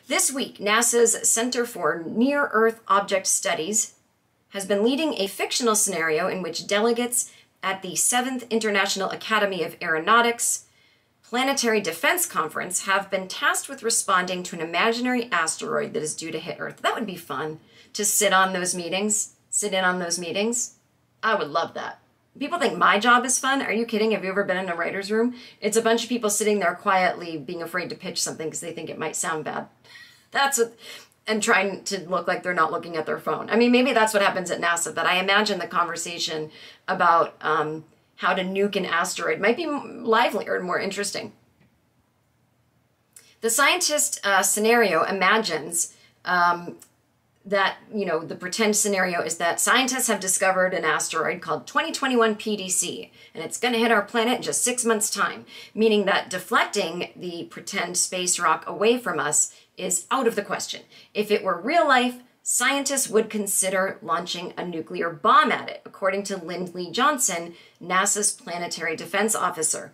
This week, NASA's Center for Near-Earth Object Studies has been leading a fictional scenario in which delegates at the 7th International Academy of Aeronautics Planetary Defense Conference have been tasked with responding to an imaginary asteroid that is due to hit Earth. That would be fun, to sit in on those meetings. I would love that. People think my job is fun. Are you kidding? Have you ever been in a writer's room? It's a bunch of people sitting there quietly being afraid to pitch something because they think it might sound bad. And trying to look like they're not looking at their phone. I mean, maybe that's what happens at NASA, but I imagine the conversation about how to nuke an asteroid might be livelier and more interesting. The scientist scenario imagines that, the pretend scenario is that scientists have discovered an asteroid called 2021 PDC, and it's going to hit our planet in just 6 months' time, meaning that deflecting the pretend space rock away from us is out of the question. If it were real life, scientists would consider launching a nuclear bomb at it, according to Lindley Johnson, NASA's planetary defense officer.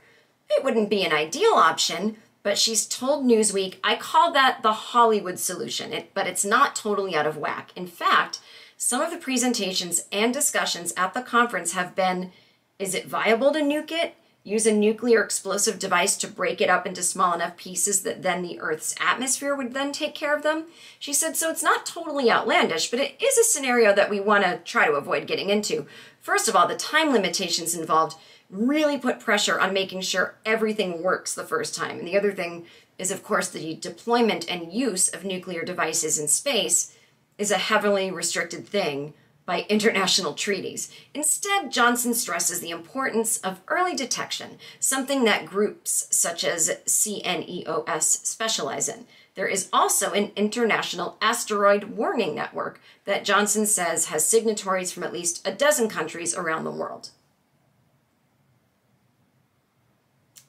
It wouldn't be an ideal option, but she's told Newsweek, I call that the Hollywood solution, but it's not totally out of whack. In fact, some of the presentations and discussions at the conference have been, is it viable to nuke it? Use a nuclear explosive device to break it up into small enough pieces that then the Earth's atmosphere would then take care of them? She said, so it's not totally outlandish, but it is a scenario that we want to try to avoid getting into. First of all, the time limitations involved really put pressure on making sure everything works the first time. And the other thing is, of course, the deployment and use of nuclear devices in space is a heavily restricted thing by international treaties. Instead, Johnson stresses the importance of early detection, something that groups such as CNEOS specialize in. There is also an international asteroid warning network that Johnson says has signatories from at least a dozen countries around the world.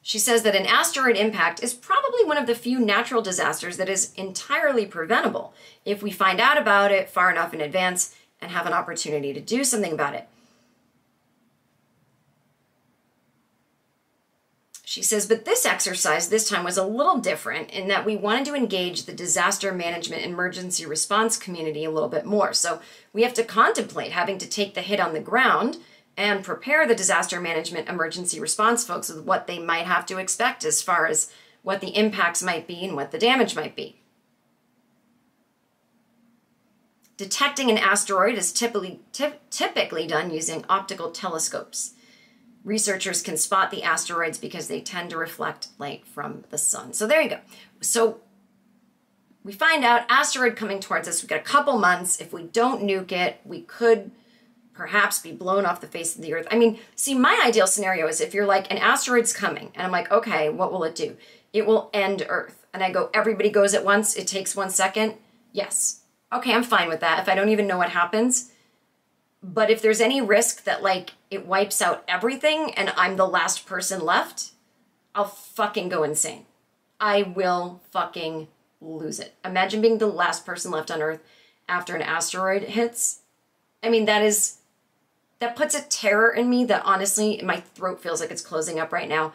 She says that an asteroid impact is probably one of the few natural disasters that is entirely preventable if we find out about it far enough in advance and have an opportunity to do something about it. She says, but this exercise this time was a little different in that we wanted to engage the disaster management emergency response community a little bit more. So we have to contemplate having to take the hit on the ground and prepare the disaster management emergency response folks with what they might have to expect as far as what the impacts might be and what the damage might be. Detecting an asteroid is typically done using optical telescopes. Researchers can spot the asteroids because they tend to reflect light from the sun. So there you go. So we find out asteroid coming towards us. We've got a couple months. If we don't nuke it, we could perhaps be blown off the face of the Earth. I mean, see, my ideal scenario is if you're like, an asteroid's coming, and I'm like, okay, what will it do? It will end Earth. And I go, everybody goes at once, it takes 1 second. Yes. Okay, I'm fine with that if I don't even know what happens. But if there's any risk that, like, it wipes out everything and I'm the last person left, I'll fucking go insane. I will fucking lose it. Imagine being the last person left on Earth after an asteroid hits. I mean, that puts a terror in me that honestly, my throat feels like it's closing up right now.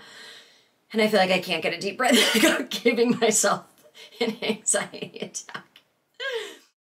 And I feel like I can't get a deep breath without giving myself an anxiety attack.